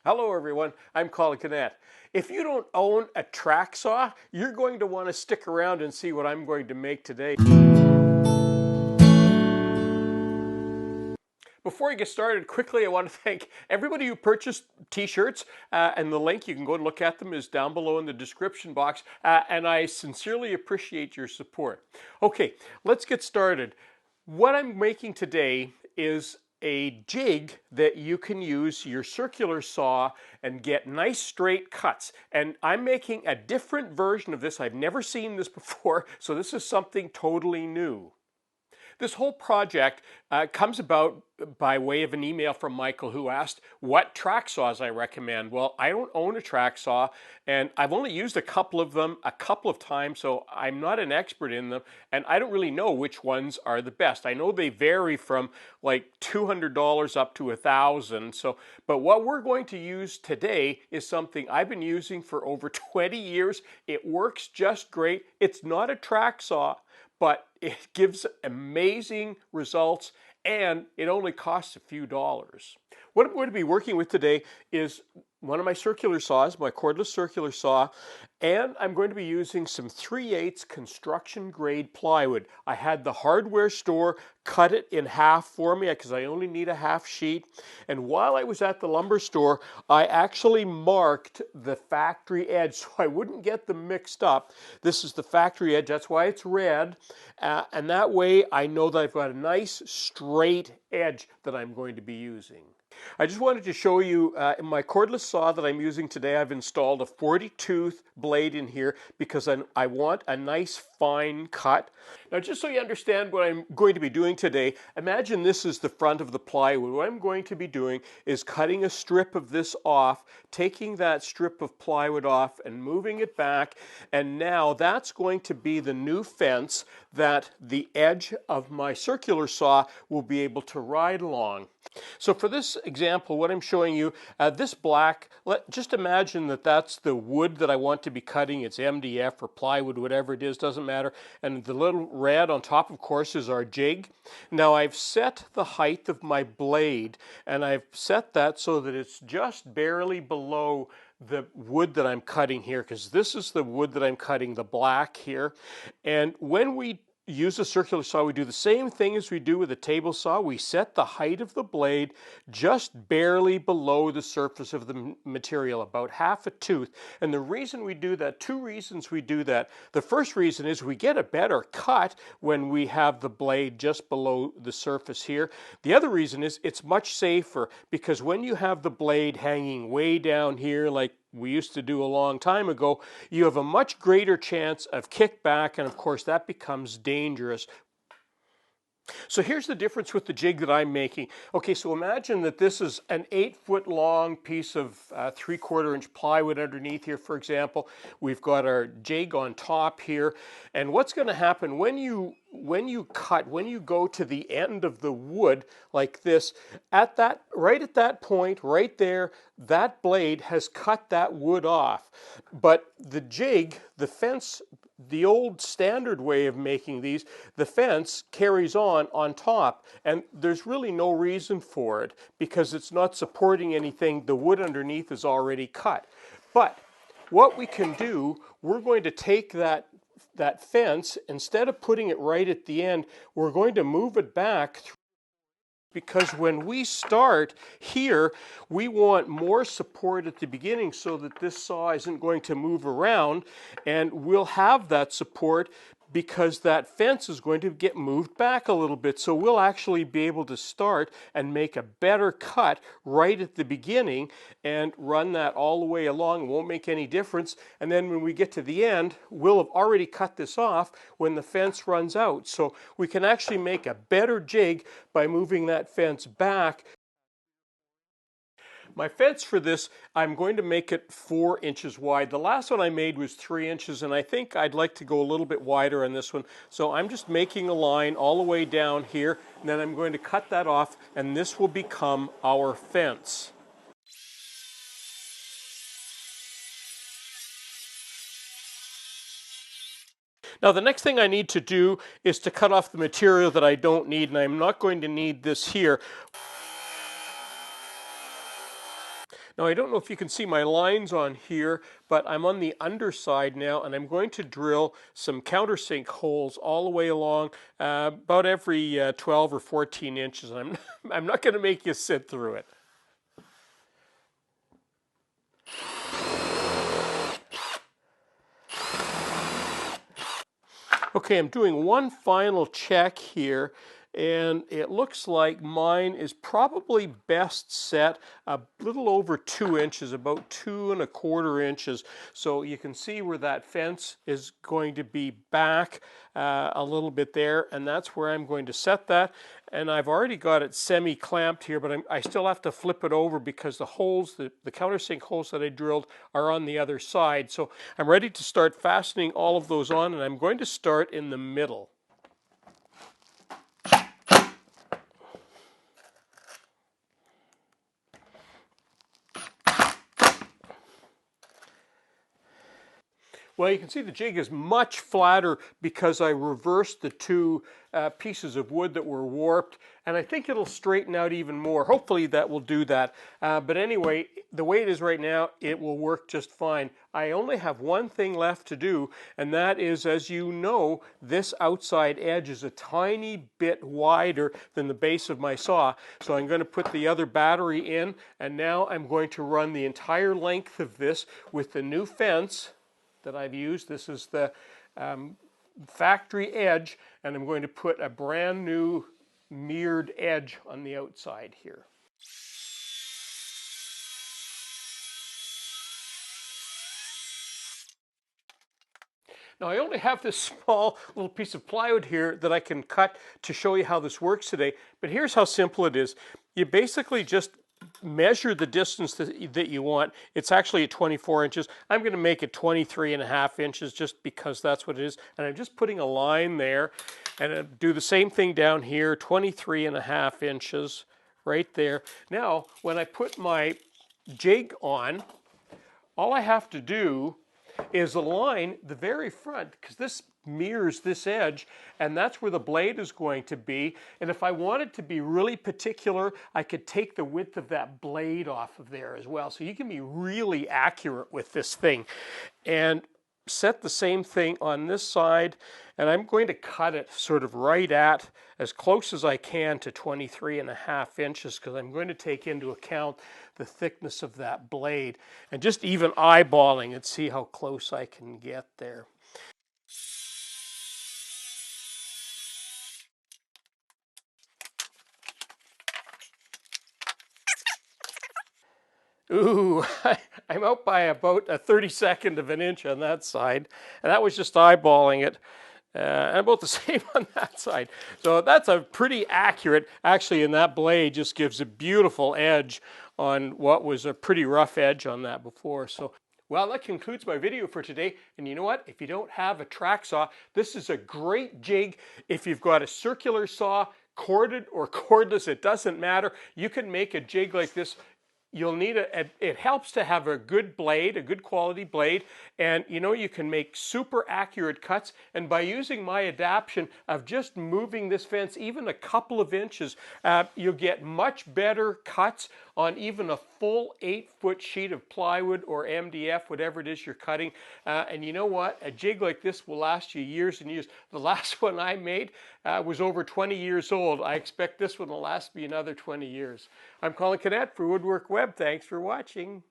Hello everyone, I'm Colin Canet. If you don't own a track saw, you're going to want to stick around and see what I'm going to make today. Before I get started, quickly I want to thank everybody who purchased t-shirts, and the link, you can go and look at them, is down below in the description box, and I sincerely appreciate your support. Okay, let's get started. What I'm making today is a jig that you can use your circular saw and get nice straight cuts. And I'm making a different version of this. I've never seen this before, so this is something totally new. This whole project comes about by way of an email from Michael, who asked what track saws I recommend. Well, I don't own a track saw, and I've only used a couple of them a couple of times, so I'm not an expert in them, and I don't really know which ones are the best. I know they vary from like $200 up to $1,000. So, but what we're going to use today is something I've been using for over 20 years. It works just great. It's not a track saw, but it gives amazing results, and it only costs a few dollars. What I'm going to be working with today is one of my circular saws, my cordless circular saw, and I'm going to be using some 3/8 construction grade plywood. I had the hardware store cut it in half for me because I only need a half sheet. And while I was at the lumber store, I actually marked the factory edge so I wouldn't get them mixed up. This is the factory edge, that's why it's red. And that way I know that I've got a nice straight edge that I'm going to be using. I just wanted to show you in my cordless saw that I'm using today, I've installed a 40-tooth blade in here because I want a nice fine cut. Now, just so you understand what I'm going to be doing today, imagine this is the front of the plywood. What I'm going to be doing is cutting a strip of this off, taking that strip of plywood off and moving it back, and now that's going to be the new fence that the edge of my circular saw will be able to ride along. So for this example, what I'm showing you, this black, just imagine that that's the wood that I want to be cutting. It's MDF or plywood, whatever it is, doesn't matter. And the little red on top, of course, is our jig. Now I've set the height of my blade, and I've set that so that it's just barely below the wood that I'm cutting here, because this is the wood that I'm cutting, the black here. And when we use a circular saw, we do the same thing as we do with a table saw. We set the height of the blade just barely below the surface of the material, about half a tooth. And the reason we do that, two reasons we do that. The first reason is we get a better cut when we have the blade just below the surface here. The other reason is it's much safer, because when you have the blade hanging way down here, like we used to do a long time ago, you have a much greater chance of kickback, and of course that becomes dangerous. So here's the difference with the jig that I'm making. Okay, so imagine that this is an 8-foot long piece of 3/4 inch plywood underneath here, for example. We've got our jig on top here. And what's going to happen when you go to the end of the wood like this, right at that point, right there, that blade has cut that wood off. But the jig, the fence, the old standard way of making these, the fence carries on top, and there's really no reason for it because it's not supporting anything. The wood underneath is already cut. But what we can do, we're going to take that fence, instead of putting it right at the end, we're going to move it back, because when we start here, we want more support at the beginning so that this saw isn't going to move around, and we'll have that support because that fence is going to get moved back a little bit. So we'll actually be able to start and make a better cut right at the beginning and run that all the way along. It won't make any difference. And then when we get to the end, we'll have already cut this off when the fence runs out. So we can actually make a better jig by moving that fence back. My fence for this, I'm going to make it 4 inches wide. The last one I made was 3 inches, and I think I'd like to go a little bit wider on this one. So I'm just making a line all the way down here, and then I'm going to cut that off, and this will become our fence. Now the next thing I need to do is to cut off the material that I don't need, and I'm not going to need this here. Now, I don't know if you can see my lines on here, but I'm on the underside now, and I'm going to drill some countersink holes all the way along, about every 12 or 14 inches. I'm not going to make you sit through it. Okay, I'm doing one final check here, and it looks like mine is probably best set a little over 2 inches, about 2¼ inches. So you can see where that fence is going to be back a little bit there, and that's where I'm going to set that. And I've already got it semi-clamped here, but I still have to flip it over because the holes, the countersink holes that I drilled are on the other side. So I'm ready to start fastening all of those on, and I'm going to start in the middle. Well, you can see the jig is much flatter because I reversed the two pieces of wood that were warped, and I think it'll straighten out even more. Hopefully that will do that. But anyway, the way it is right now, it will work just fine. I only have one thing left to do, and that is, as you know, this outside edge is a tiny bit wider than the base of my saw. So I'm going to put the other battery in, and now I'm going to run the entire length of this with the new fence that I've used. This is the factory edge, and I'm going to put a brand new mirrored edge on the outside here. Now I only have this small little piece of plywood here that I can cut to show you how this works today, but here's how simple it is. You basically just measure the distance that you want. It's actually at 24 inches. I'm going to make it 23½ inches just because that's what it is. And I'm just putting a line there, and I do the same thing down here, 23½ inches right there. Now, when I put my jig on, all I have to do is align the very front, because this mirrors this edge, and that's where the blade is going to be. And if I wanted to be really particular, I could take the width of that blade off of there as well. So you can be really accurate with this thing. And set the same thing on this side, and I'm going to cut it sort of right at, as close as I can to 23½ inches, because I'm going to take into account the thickness of that blade, and just even eyeballing it, see how close I can get there. Ooh, I'm out by about a 32nd of an inch on that side, and that was just eyeballing it. And about the same on that side. So that's a pretty accurate, actually, and that blade just gives a beautiful edge on what was a pretty rough edge on that before. So, well, that concludes my video for today. And you know what? If you don't have a track saw, this is a great jig. If you've got a circular saw, corded or cordless, it doesn't matter. You can make a jig like this. You'll need it helps to have a good blade, a good quality blade, and you know you can make super accurate cuts. And by using my adaptation of just moving this fence even a couple of inches, you'll get much better cuts on even a full 8-foot sheet of plywood or MDF, whatever it is you're cutting. And you know what? A jig like this will last you years and years. The last one I made was over 20 years old. I expect this one will last me another 20 years. I'm Colin Cadet for Woodwork Web. Thanks for watching.